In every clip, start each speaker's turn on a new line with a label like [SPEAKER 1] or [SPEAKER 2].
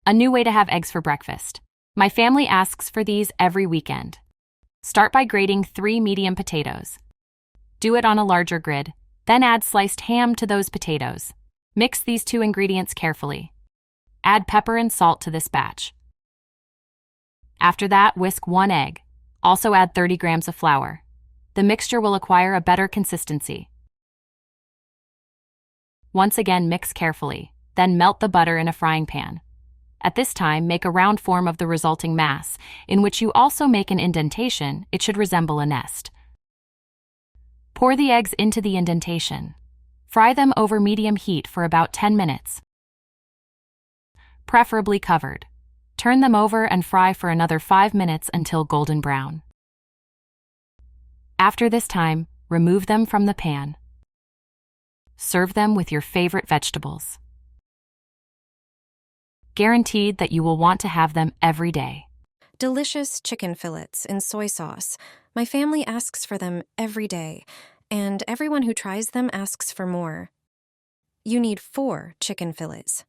[SPEAKER 1] A new way to have eggs for breakfast. My family asks for these every weekend. Start by grating 3 medium potatoes. Do it on a larger grid, then add sliced ham to those potatoes. Mix these 2 ingredients carefully. Add pepper and salt to this batch. After that, whisk 1 egg. Also add 30 grams of flour. The mixture will acquire a better consistency. Once again, mix carefully, then melt the butter in a frying pan. At this time, make a round form of the resulting mass, in which you also make an indentation. It should resemble a nest. Pour the eggs into the indentation. Fry them over medium heat for about 10 minutes, preferably covered. Turn them over and fry for another 5 minutes until golden brown. After this time, remove them from the pan. Serve them with your favorite vegetables. Guaranteed that you will want to have them every day.
[SPEAKER 2] Delicious chicken fillets in soy sauce. My family asks for them every day, and everyone who tries them asks for more. You need 4 chicken fillets.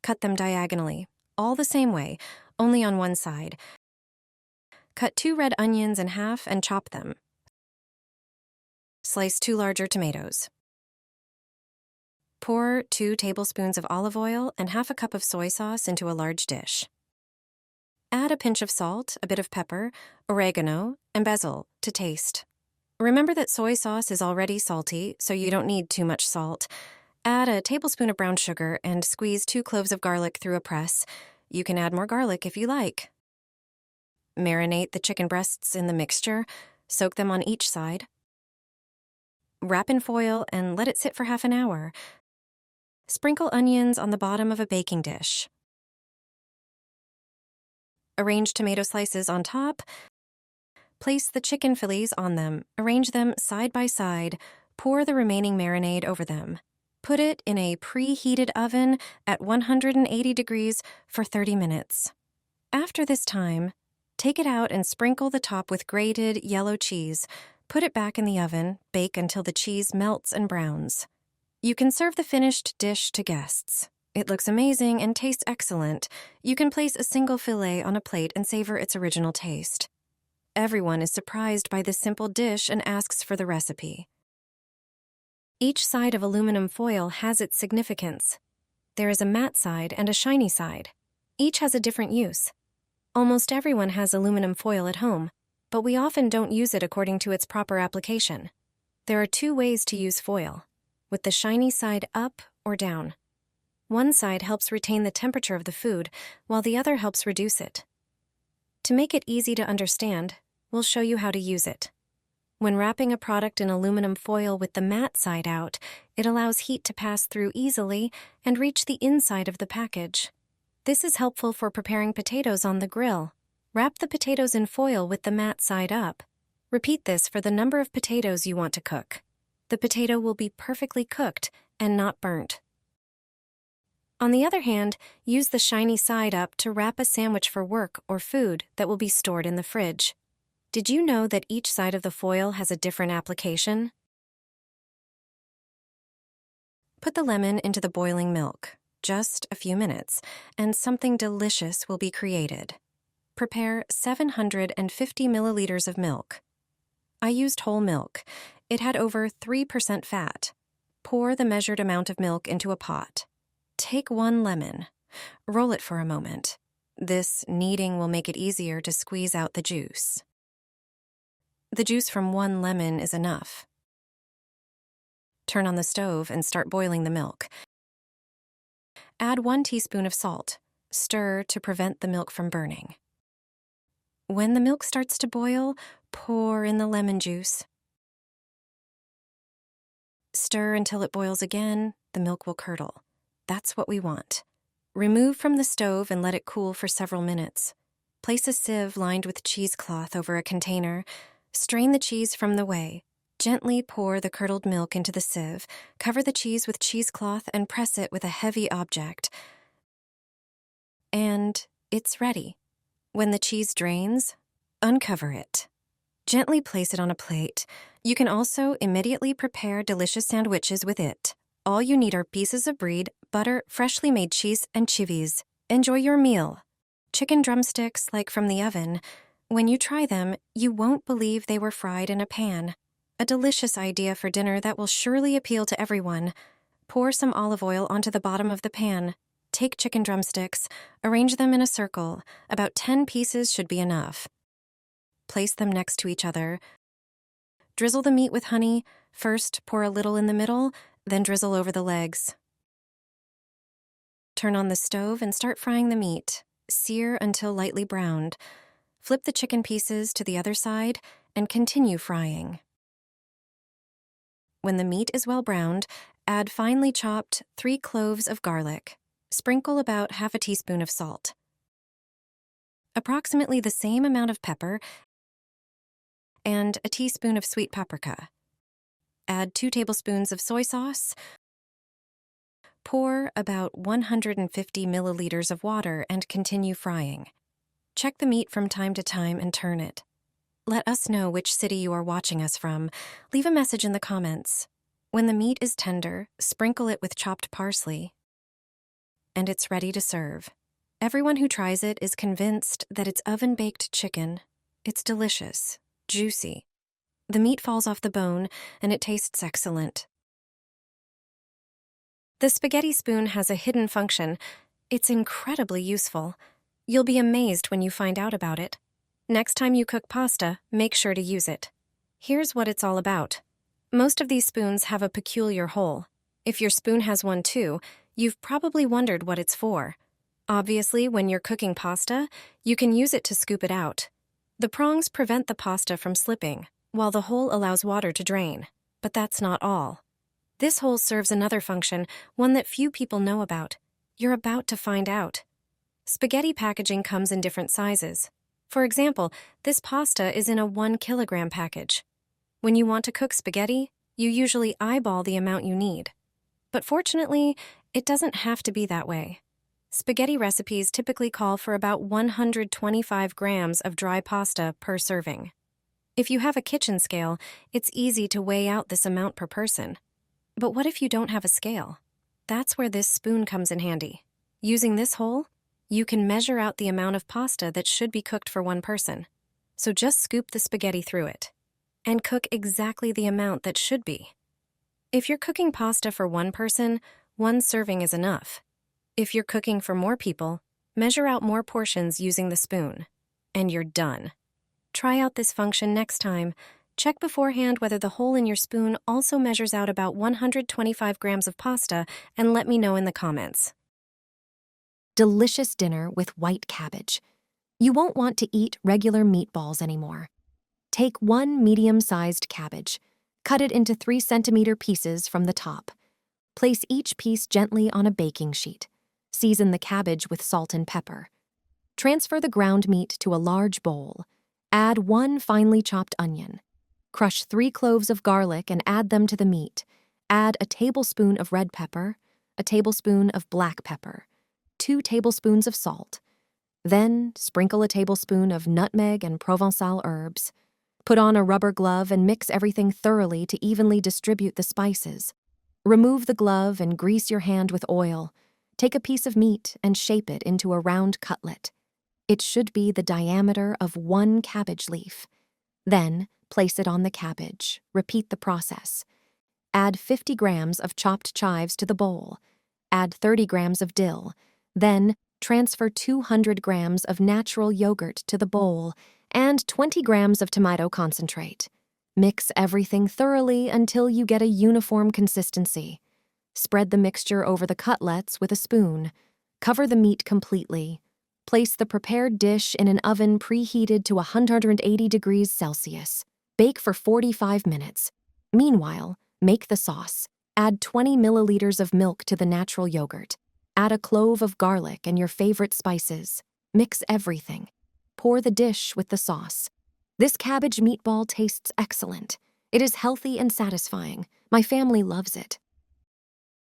[SPEAKER 2] Cut them diagonally, all the same way, only on one side. Cut 2 red onions in half and chop them. Slice 2 larger tomatoes. Pour 2 tablespoons of olive oil and half a cup of soy sauce into a large dish. Add a pinch of salt, a bit of pepper, oregano, and basil to taste. Remember that soy sauce is already salty, so you don't need too much salt. Add a tablespoon of brown sugar and squeeze 2 cloves of garlic through a press. You can add more garlic if you like. Marinate the chicken breasts in the mixture. Soak them on each side. Wrap in foil and let it sit for half an hour. Sprinkle onions on the bottom of a baking dish. Arrange tomato slices on top. Place the chicken fillets on them. Arrange them side by side. Pour the remaining marinade over them. Put it in a preheated oven at 180 degrees for 30 minutes. After this time, take it out and sprinkle the top with grated yellow cheese. Put it back in the oven, bake until the cheese melts and browns. You can serve the finished dish to guests. It looks amazing and tastes excellent. You can place a single fillet on a plate and savor its original taste. Everyone is surprised by this simple dish and asks for the recipe. Each side of aluminum foil has its significance. There is a matte side and a shiny side. Each has a different use. Almost everyone has aluminum foil at home, but we often don't use it according to its proper application. There are 2 ways to use foil, with the shiny side up or down. One side helps retain the temperature of the food, while the other helps reduce it. To make it easy to understand, we'll show you how to use it. When wrapping a product in aluminum foil with the matte side out, it allows heat to pass through easily and reach the inside of the package. This is helpful for preparing potatoes on the grill. Wrap the potatoes in foil with the matte side up. Repeat this for the number of potatoes you want to cook. The potato will be perfectly cooked and not burnt. On the other hand, use the shiny side up to wrap a sandwich for work or food that will be stored in the fridge. Did you know that each side of the foil has a different application? Put the lemon into the boiling milk, just a few minutes, and something delicious will be created. Prepare 750 milliliters of milk. I used whole milk. It had over 3% fat. Pour the measured amount of milk into a pot. Take 1 lemon. Roll it for a moment. This kneading will make it easier to squeeze out the juice. The juice from 1 lemon is enough. Turn on the stove and start boiling the milk. Add 1 teaspoon of salt. Stir to prevent the milk from burning. When the milk starts to boil, pour in the lemon juice. Stir until it boils again. The milk will curdle. That's what we want. Remove from the stove and let it cool for several minutes. Place a sieve lined with cheesecloth over a container. Strain the cheese from the whey. Gently pour the curdled milk into the sieve. Cover the cheese with cheesecloth and press it with a heavy object. And it's ready. When the cheese drains, uncover it. Gently place it on a plate. You can also immediately prepare delicious sandwiches with it. All you need are pieces of bread, butter, freshly made cheese, and chives. Enjoy your meal. Chicken drumsticks, like from the oven. When you try them, you won't believe they were fried in a pan. A delicious idea for dinner that will surely appeal to everyone. Pour some olive oil onto the bottom of the pan. Take chicken drumsticks, arrange them in a circle. About 10 pieces should be enough. Place them next to each other. Drizzle the meat with honey. First, pour a little in the middle, then drizzle over the legs. Turn on the stove and start frying the meat. Sear until lightly browned. Flip the chicken pieces to the other side and continue frying. When the meat is well browned, add finely chopped 3 cloves of garlic. Sprinkle about half a teaspoon of salt. Approximately the same amount of pepper and a teaspoon of sweet paprika. Add 2 tablespoons of soy sauce. Pour about 150 milliliters of water and continue frying. Check the meat from time to time and turn it. Let us know which city you are watching us from. Leave a message in the comments. When the meat is tender, sprinkle it with chopped parsley. And it's ready to serve. Everyone who tries it is convinced that it's oven-baked chicken. It's delicious, juicy. The meat falls off the bone, and it tastes excellent. The spaghetti spoon has a hidden function. It's incredibly useful. You'll be amazed when you find out about it. Next time you cook pasta, make sure to use it. Here's what it's all about. Most of these spoons have a peculiar hole. If your spoon has one too, you've probably wondered what it's for. Obviously, when you're cooking pasta, you can use it to scoop it out. The prongs prevent the pasta from slipping, while the hole allows water to drain. But that's not all. This hole serves another function, one that few people know about. You're about to find out. Spaghetti packaging comes in different sizes. For example, this pasta is in a 1 kilogram package. When you want to cook spaghetti, you usually eyeball the amount you need. But fortunately, it doesn't have to be that way. Spaghetti recipes typically call for about 125 grams of dry pasta per serving. If you have a kitchen scale, it's easy to weigh out this amount per person. But what if you don't have a scale? That's where this spoon comes in handy. Using this hole, you can measure out the amount of pasta that should be cooked for one person. So just scoop the spaghetti through it and cook exactly the amount that should be. If you're cooking pasta for one person, 1 serving is enough. If you're cooking for more people, measure out more portions using the spoon, and you're done. Try out this function next time. Check beforehand whether the hole in your spoon also measures out about 125 grams of pasta and let me know in the comments.
[SPEAKER 3] Delicious dinner with white cabbage. You won't want to eat regular meatballs anymore. Take 1 medium-sized cabbage. Cut it into 3-centimeter pieces from the top. Place each piece gently on a baking sheet. Season the cabbage with salt and pepper. Transfer the ground meat to a large bowl. Add 1 finely chopped onion. Crush 3 cloves of garlic and add them to the meat. Add a tablespoon of red pepper, a tablespoon of black pepper, 2 tablespoons of salt. Then sprinkle a tablespoon of nutmeg and Provençal herbs. Put on a rubber glove and mix everything thoroughly to evenly distribute the spices. Remove the glove and grease your hand with oil. Take a piece of meat and shape it into a round cutlet. It should be the diameter of 1 cabbage leaf. Then, place it on the cabbage. Repeat the process. Add 50 grams of chopped chives to the bowl. Add 30 grams of dill. Then, transfer 200 grams of natural yogurt to the bowl and 20 grams of tomato concentrate. Mix everything thoroughly until you get a uniform consistency. Spread the mixture over the cutlets with a spoon. Cover the meat completely. Place the prepared dish in an oven preheated to 180 degrees Celsius. Bake for 45 minutes. Meanwhile, make the sauce. Add 20 milliliters of milk to the natural yogurt. Add a clove of garlic and your favorite spices. Mix everything. Pour the dish with the sauce. This cabbage meatball tastes excellent. It is healthy and satisfying. My family loves it.